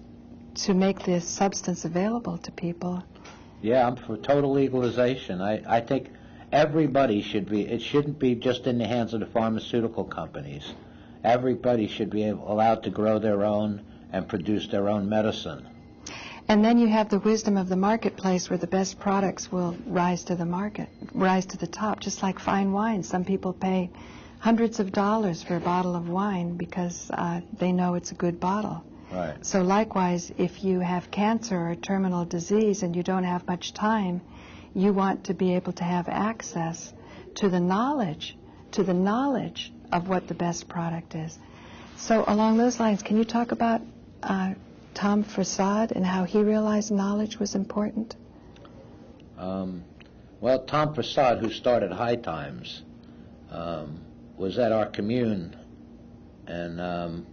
to make this substance available to people. Yeah, I'm for total legalization. I think everybody should be, it shouldn't be just in the hands of the pharmaceutical companies. Everybody should be allowed to grow their own and produce their own medicine. And then you have the wisdom of the marketplace, where the best products will rise to the top, just like fine wine. Some people pay hundreds of dollars for a bottle of wine because they know it's a good bottle. Right. So likewise, if you have cancer or terminal disease and you don't have much time, you want to be able to have access to the knowledge of what the best product is. So along those lines, can you talk about Tom Prasad and how he realized knowledge was important? Well, Tom Prasad, who started High Times, was at our commune, and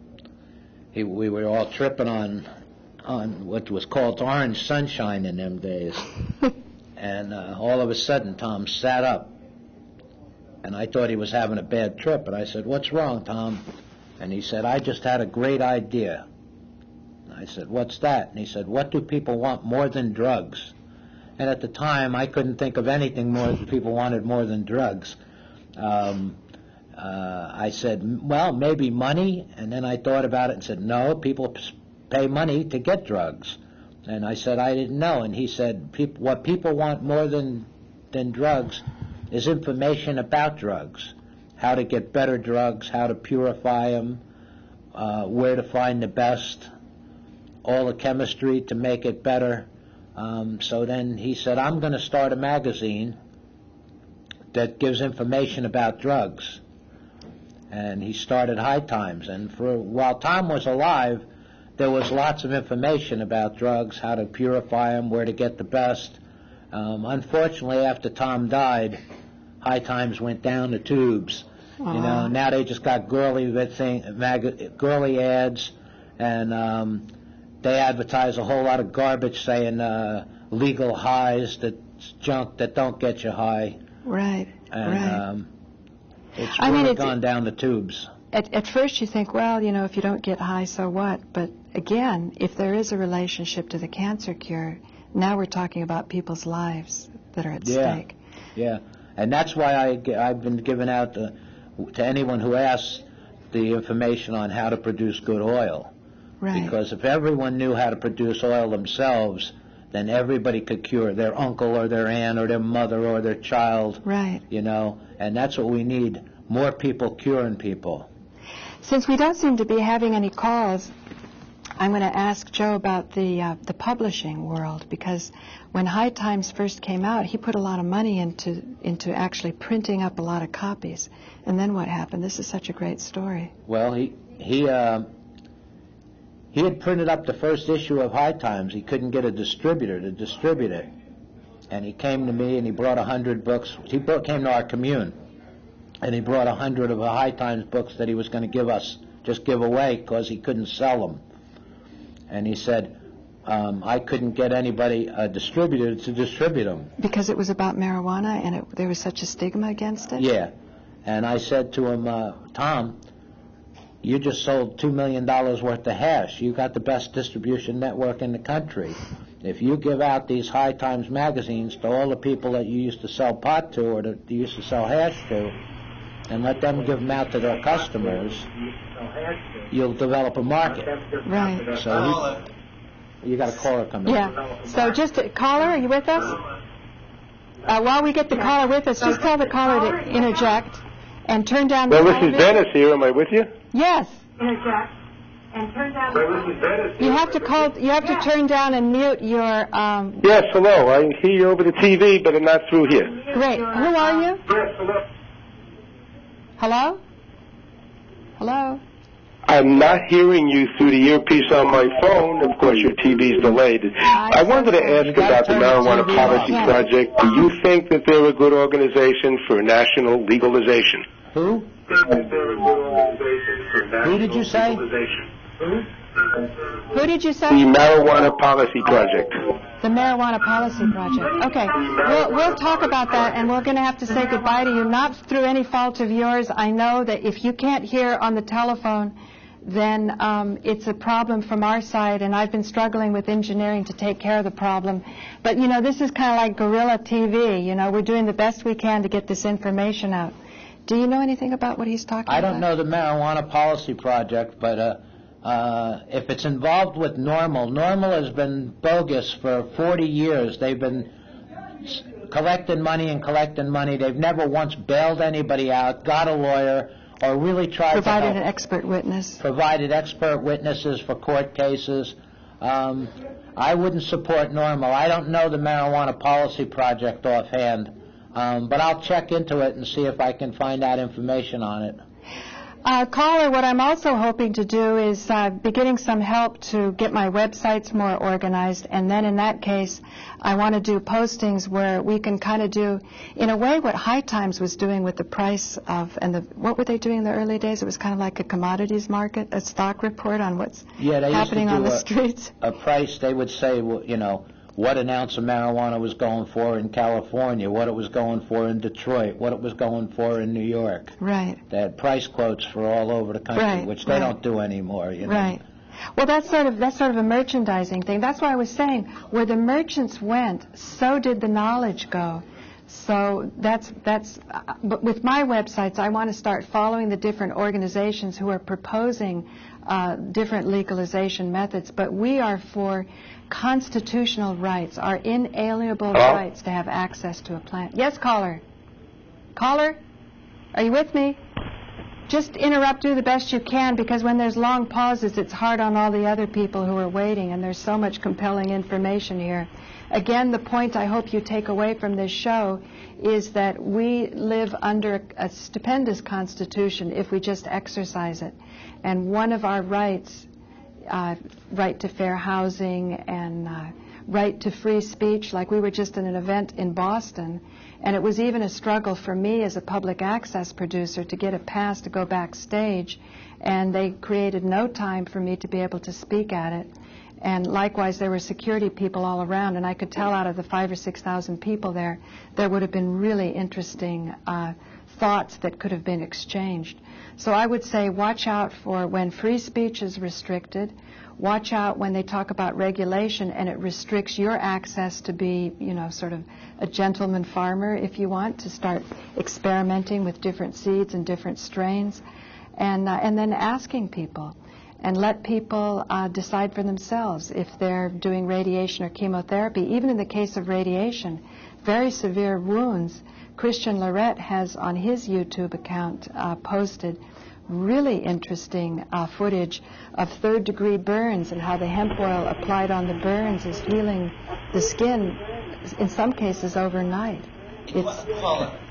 we were all tripping on what was called orange sunshine in them days. And all of a sudden, Tom sat up, and I thought he was having a bad trip. And I said, "What's wrong, Tom?" And he said, "I just had a great idea." And I said, "What's that?" And he said, "What do people want more than drugs?" And at the time, I couldn't think of anything more that people wanted more than drugs. I said, "Well, maybe money." And then I thought about it and said, "No, people pay money to get drugs." And I said, "I didn't know." And he said, what people want more than drugs is information about drugs, how to get better drugs, how to purify them, where to find the best, all the chemistry to make it better. So then he said, "I'm going to start a magazine that gives information about drugs." and he started High Times. And while Tom was alive, there was lots of information about drugs, how to purify them, where to get the best. Unfortunately, after Tom died, High Times went down the tubes. You know, now they just got girly ads, and they advertise a whole lot of garbage saying legal highs, that's junk that don't get you high. Right. And it's really gone down the tubes. At first you think, well, you know, if you don't get high, so what? But again, if there is a relationship to the cancer cure, now we're talking about people's lives that are at stake. Yeah, and that's why I've been giving out to anyone who asks the information on how to produce good oil. Right. Because if everyone knew how to produce oil themselves, then everybody could cure their uncle or their aunt or their mother or their child. Right. You know, and that's what we need, more people curing people. Since we don't seem to be having any calls, I'm going to ask Joe about the publishing world, because when High Times first came out, he put a lot of money into actually printing up a lot of copies. And then what happened? This is such a great story. Well, he had printed up the first issue of High Times. He couldn't get a distributor to distribute it. And he came to me and he brought 100 books. He came to our commune, and he brought 100 of the High Times books that he was going to just give away because he couldn't sell them. And he said, I couldn't get anybody, a distributor, to distribute them. Because it was about marijuana and there was such a stigma against it? Yeah. And I said to him, Tom, you just sold $2 million worth of hash. You got the best distribution network in the country. If you give out these High Times magazines to all the people that you used to sell pot to or that you used to sell hash to, and let them give them out to their customers, you'll develop a market. Right. So you got a caller coming in. Yeah. So caller, are you with us? While we get the caller with us, just tell the caller to interject and turn down the television. Well, this is Dennis here. Am I with you? Yes. Interject and turn down the television. You have to call. You have to turn down and mute your. Yes. Hello. I hear you over the TV, but I'm not through here. Great. Who are you? Yes. Hello. Hello? Hello? I'm not hearing you through the earpiece on my phone. Of course, your TV's delayed. I wanted to ask about the Marijuana Policy Project. Do you think that they're a good organization for national legalization? Who? Who did you say? Who did you say? The Marijuana Policy Project. The Marijuana Policy Project. Okay. We'll talk about that, and we're going to have to say goodbye to you, not through any fault of yours. I know that if you can't hear on the telephone, then it's a problem from our side, and I've been struggling with engineering to take care of the problem. But, you know, this is kind of like guerrilla TV. You know, we're doing the best we can to get this information out. Do you know anything about what he's talking about? I don't know the Marijuana Policy Project, but if it's involved with NORML has been bogus for 40 years. They've been collecting money and collecting money. They've never once bailed anybody out, got a lawyer, or really tried to help. Provided an expert witness. Provided expert witnesses for court cases. I wouldn't support NORML. I don't know the Marijuana Policy Project offhand, but I'll check into it and see if I can find out information on it. Caller, what I'm also hoping to do is be getting some help to get my websites more organized, and then in that case, I want to do postings where we can kind of do, in a way, what High Times was doing with the price of, what were they doing in the early days? It was kind of like a commodities market, a stock report on what's happening on the streets. A price, they would say, well, you know, what an ounce of marijuana was going for in California, what it was going for in Detroit, what it was going for in New York. Right. They had price quotes for all over the country, which they don't do anymore, you know. Right. Well, that's sort of a merchandising thing. That's why I was saying, where the merchants went, so did the knowledge go. So but with my websites, I want to start following the different organizations who are proposing different legalization methods, but we are for constitutional rights, our inalienable rights to have access to a plant. Yes, caller. Caller, are you with me? just interrupt, do the best you can, because when there's long pauses, it's hard on all the other people who are waiting, and there's so much compelling information here. Again, the point I hope you take away from this show is that we live under a stupendous constitution if we just exercise it. And one of our rights, right to fair housing and right to free speech, like we were just at an event in Boston, and it was even a struggle for me as a public access producer to get a pass to go backstage, and they created no time for me to be able to speak at it. And likewise, there were security people all around, and I could tell out of the 5,000 or 6,000 people there would have been really interesting thoughts that could have been exchanged. So I would say watch out for when free speech is restricted. Watch out when they talk about regulation and it restricts your access to be, sort of a gentleman farmer, if you want, to start experimenting with different seeds and different strains. And then asking people. And let people decide for themselves if they're doing radiation or chemotherapy. Even in the case of radiation, very severe wounds, Christian Laurette has on his YouTube account posted really interesting footage of third-degree burns and how the hemp oil applied on the burns is healing the skin, in some cases overnight.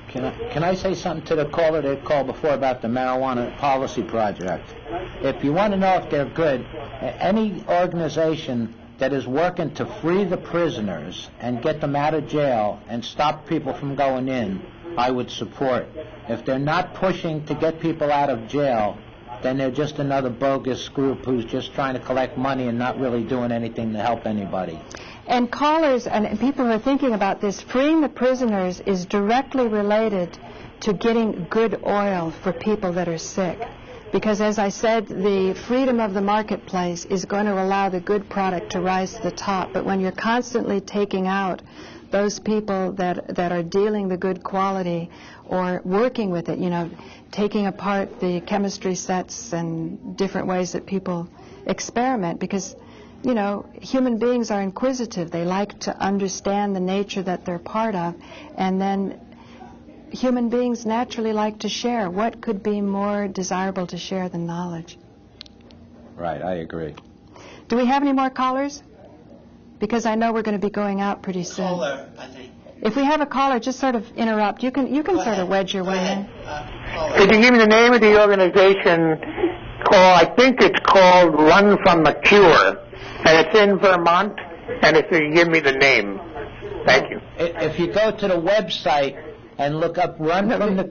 Can I say something to the caller that called before about the marijuana policy project? If you want to know if they're good, any organization that is working to free the prisoners and get them out of jail and stop people from going in, I would support. If they're not pushing to get people out of jail, then they're just another bogus group who's just trying to collect money and not really doing anything to help anybody. And callers and people who are thinking about this, freeing the prisoners is directly related to getting good oil for people that are sick. Because as I said, the freedom of the marketplace is going to allow the good product to rise to the top. But when you're constantly taking out those people that are dealing the good quality or working with it, taking apart the chemistry sets and different ways that people experiment, because human beings are inquisitive. They like to understand the nature that they're part of, and then human beings naturally like to share. What could be more desirable to share than knowledge? Right, I agree. Do we have any more callers? Because I know we're going to be going out pretty soon. Caller, I think. If we have a caller, just sort of interrupt. You can sort of wedge your way in. Could you give me the name of the organization I think it's called Run from the Cure, and it's in Vermont, and if you can give me the name. Thank you. If you go to the website and look up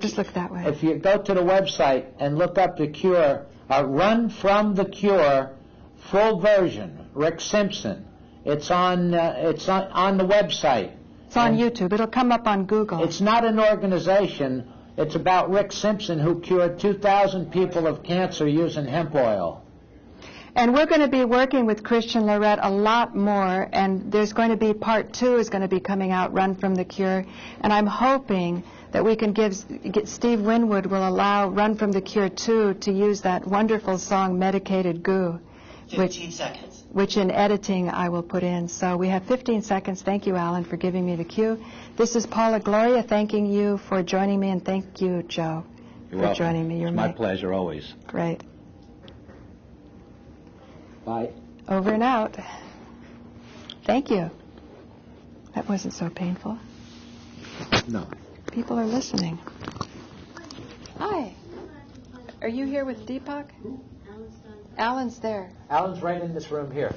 just look that way. If you go to the website and look up the Cure, Run from the Cure, full version, Rick Simpson. It's on the website. It's on YouTube. It'll come up on Google. It's not an organization. It's about Rick Simpson, who cured 2,000 people of cancer using hemp oil. And we're going to be working with Christian Laurette a lot more, and there's going to be part 2 is going to be coming out, Run from the Cure, and I'm hoping that we can get Steve Winwood will allow Run from the Cure 2 to use that wonderful song Medicated Goo. 15 seconds. Which in editing I will put in. So we have 15 seconds. Thank you, Alan, for giving me the cue. This is Paula Gloria thanking you for joining me, and thank you, Joe, for joining me. It's my pleasure always. Great. Bye. Over and out. Thank you. That wasn't so painful. No. People are listening. Hi. Are you here with Deepak? Alan's there. Alan's right in this room here.